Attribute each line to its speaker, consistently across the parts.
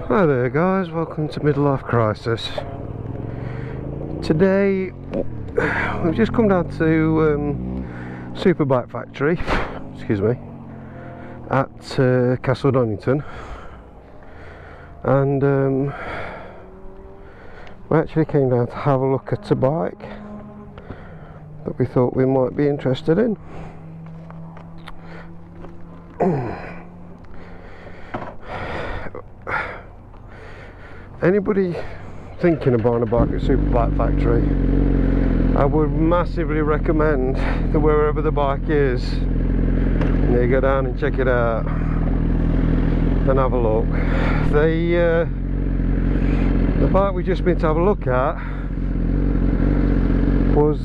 Speaker 1: Hi there guys, welcome to Midlife Crisis. Today we've just come down to Superbike Factory, excuse me, at Castle Donington, and we actually came down to have a look at a bike that we thought we might be interested in. Anybody thinking of buying a bike at Superbike Factory, I would massively recommend that wherever the bike is, you go down and check it out and have a look. The bike we just been to have a look at was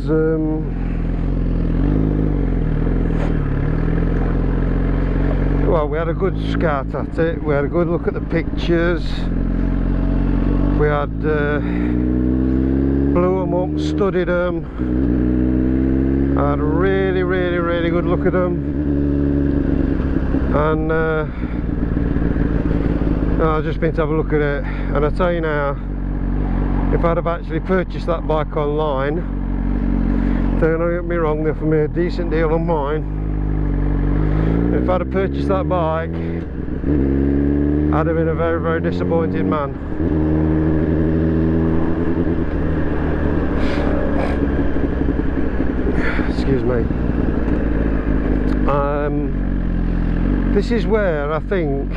Speaker 1: well, we had a good scout at it, we had a good look at the pictures. We had blew them up, studied them, had a really good look at them, and I've just been to have a look at it, and I tell you now, if I'd have actually purchased that bike online, don't get me wrong, they offered me a decent deal on mine. If I'd have purchased that bike, I'd have been a very disappointed man. Excuse me. This is where I think,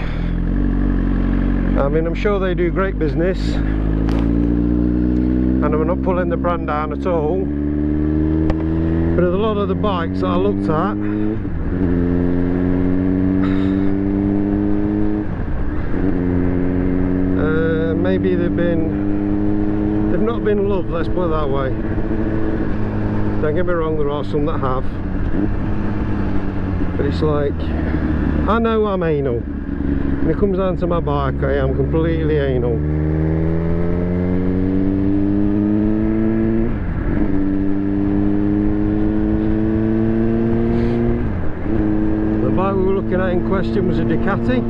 Speaker 1: I mean, I'm sure they do great business, and I'm not pulling the brand down at all, but a lot of the bikes that I looked at, maybe they've not been loved, let's put it that way. Don't get me wrong, there are some that have, but it's like, I know I'm anal. When it comes down to my bike, I am completely anal. The bike we were looking at in question was a Ducati.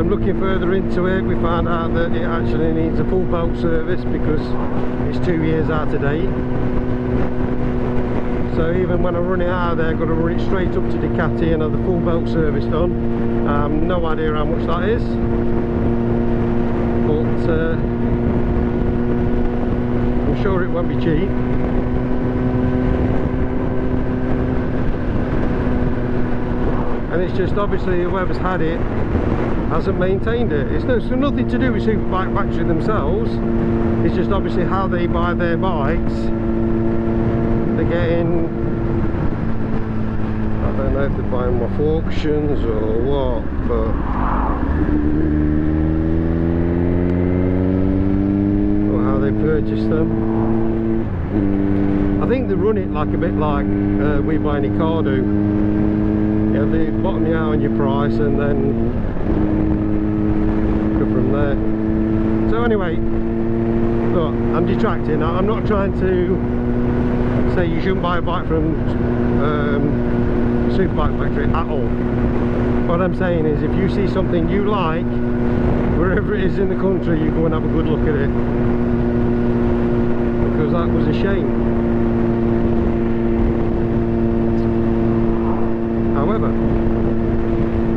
Speaker 1: Looking further into it, we found out that it actually needs a full belt service because it's 2 years out of date. So even when I run it out of there, I've got to run it straight up to Ducati and have the full belt service done. No idea how much that is, but I'm sure it won't be cheap. And it's just obviously whoever's had it hasn't maintained it. It's nothing to do with Superbike Factory themselves. It's just obviously how they buy their bikes. They're getting, I don't know if they're buying them off auctions or what, but or how they purchase them. I think they run it like a bit like We Buy Any Car do. Yeah, they bottom you out on your price and then go from there. So anyway, look, I'm detracting. I'm not trying to say you shouldn't buy a bike from Superbike Factory at all. What I'm saying is, if you see something you like, wherever it is in the country, you go and have a good look at it, because that was a shame. However,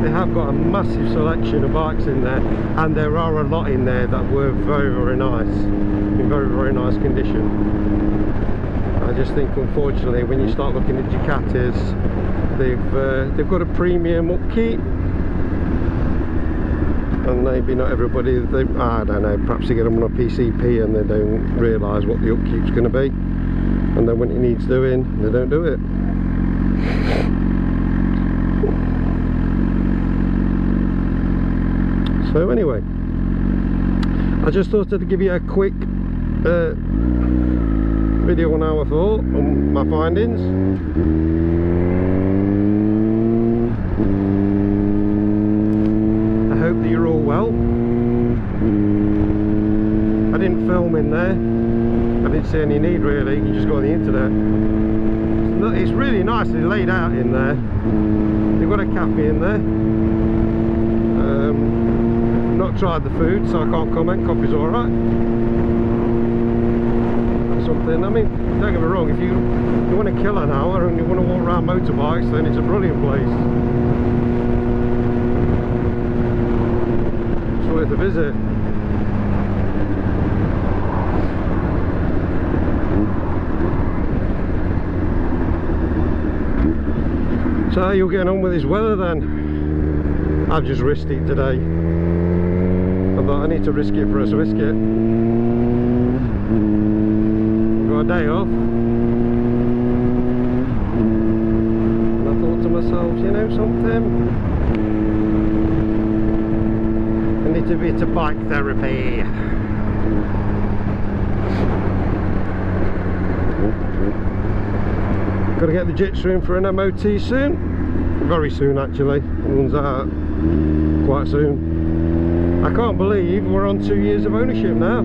Speaker 1: they have got a massive selection of bikes in there, and there are a lot in there that were very nice, in very nice condition. I just think, unfortunately, when you start looking at Ducatis, they've got a premium upkeep, and maybe not everybody, I don't know, perhaps they get them on a PCP and they don't realise what the upkeep's going to be, and then when it needs doing, they don't do it. So anyway, I just thought I'd give you a quick video on how I thought, on my findings. I hope that you're all well. I didn't film in there, I didn't see any need really, you just go on the internet. It's really nicely laid out in there. They've got a cafe in there. tried the food, so I can't comment. Coffee's alright. Something, I mean, don't get me wrong, if you want to kill an hour and you want to walk around motorbikes, then it's a brilliant place. It's worth a visit. So how are you getting on with this weather then? I've just risked it today. I thought I need to risk it for a biscuit. Got a day off. And I thought to myself, you know something? I need a bit of bike therapy. Got to get the Jitsu in for an MOT soon. Very soon actually. It runs out quite soon. I can't believe we're on 2 years of ownership now.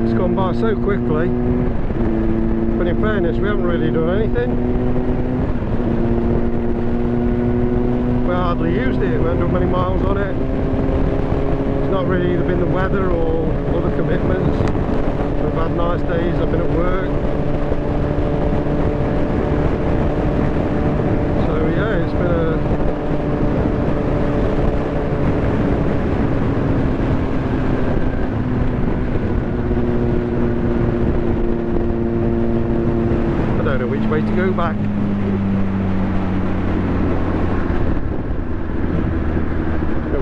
Speaker 1: It's gone by so quickly. But in fairness, we haven't really done anything. We hardly used it. We haven't done many miles on it. It's not really either been the weather or other commitments. We've had nice days. I've been at work. Yeah, it's been I don't know which way to go back. I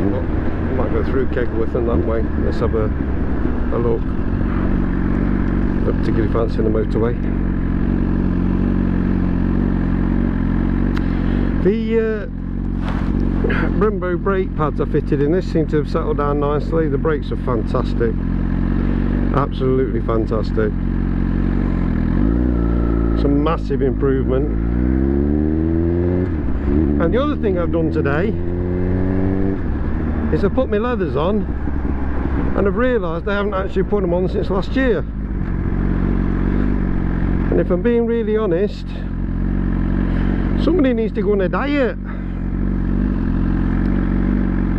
Speaker 1: might go through Kegworth and that way. Let's have a look. Not particularly fancying the motorway. The Brembo brake pads I fitted in this seem to have settled down nicely. The brakes are fantastic, absolutely fantastic. Some massive improvement. And the other thing I've done today is I put my leathers on, and I've realised I haven't actually put them on since last year. And if I'm being really honest, somebody needs to go on a diet,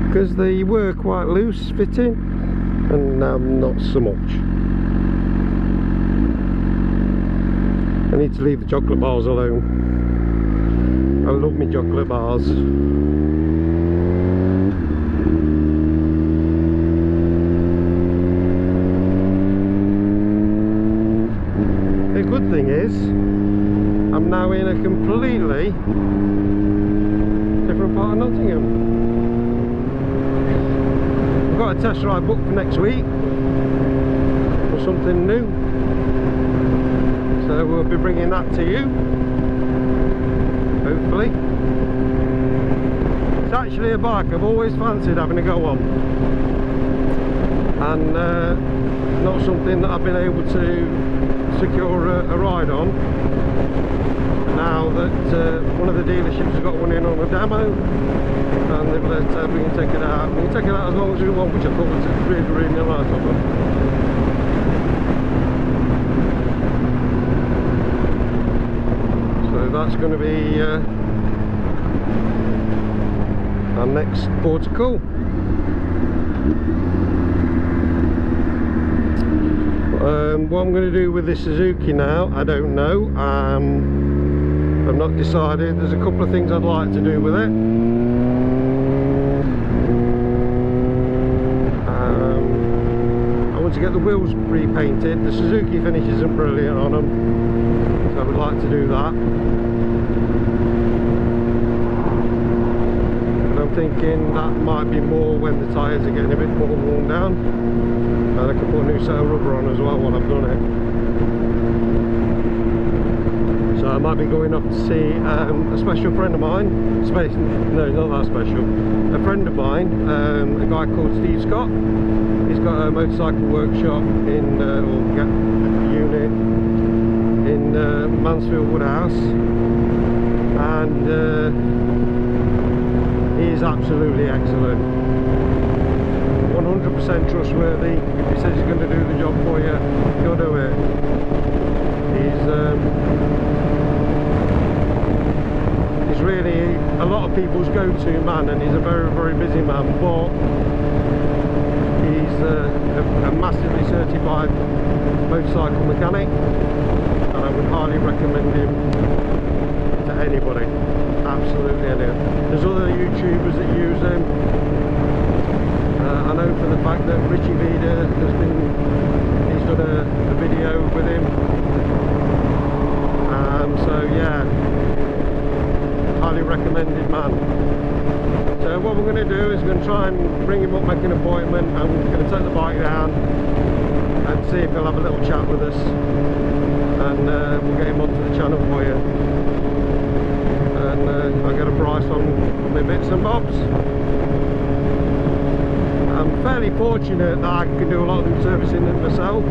Speaker 1: because they were quite loose fitting and now not so much. I need to leave the chocolate bars alone. I love my chocolate bars. The good thing is I'm now in a completely different part of Nottingham. I've got a test ride booked for next week for something new, so we'll be bringing that to you, hopefully. It's actually a bike I've always fancied having a go on, and not something that I've been able to secure a ride on. Now that one of the dealerships has got one in on a demo, and they've let we can take it out. We can take it out as long as we want, which I thought was really, really nice of them. So that's going to be our next port of call. What I'm going to do with this Suzuki now, I don't know. I've not decided. There's a couple of things I'd like to do with it. I want to get the wheels repainted. The Suzuki finish isn't brilliant on them, so I would like to do that. And I'm thinking that might be more when the tyres are getting a bit more worn down. And I can put a new set of rubber on as well while I've done it. So I might be going up to see a special friend of mine. No, not that special. A friend of mine, a guy called Steve Scott. He's got a motorcycle workshop in, or unit in Mansfield Woodhouse, and he is absolutely excellent. 100% trustworthy. If he says he's going to do the job for you, he'll do it. He's really a lot of people's go-to man, and he's a very, very busy man, but he's a massively certified motorcycle mechanic, and I would highly recommend him to anybody, absolutely anyone. There's other YouTubers that use him. I know for the fact that Richie Vida he's done a video with him. So yeah, highly recommended man. So what we're going to do is we're going to try and bring him up, make an appointment, and we're going to take the bike down and see if he'll have a little chat with us, and we'll get him onto the channel for you, and I'll get a price on my bits and bobs. I'm fairly fortunate that I can do a lot of the servicing myself,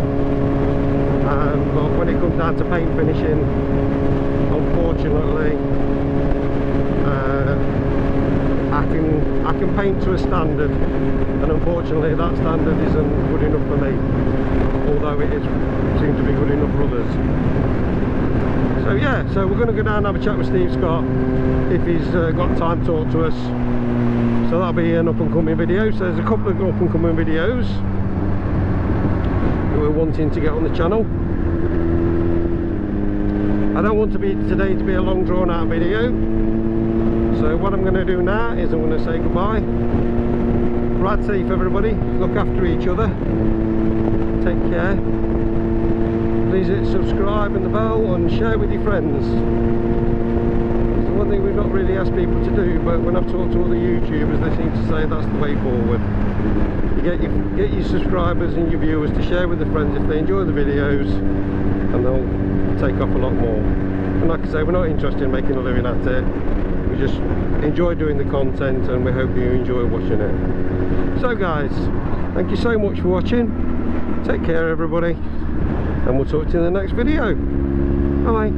Speaker 1: but when it comes down to paint finishing, unfortunately I can paint to a standard, and unfortunately that standard isn't good enough for me, although it seems to be good enough for others. So yeah, so we're going to go down and have a chat with Steve Scott if he's got time to talk to us. So that'll be an up and coming video. So there's a couple of up and coming videos that we're wanting to get on the channel. I don't want today to be a long drawn out video, so what I'm going to do now is I'm going to say goodbye. Ride safe everybody, look after each other, take care, please hit subscribe and the bell and share with your friends. It's the one thing we've not really asked people to do, but when I've talked to other YouTubers they seem to say that's the way forward. You get your subscribers and your viewers to share with their friends if they enjoy the videos, and they'll take off a lot more. And like I say, we're not interested in making a living at it, we just enjoy doing the content, and we hope you enjoy watching it. So guys, thank you so much for watching, take care everybody, and we'll talk to you in the next video. Bye bye.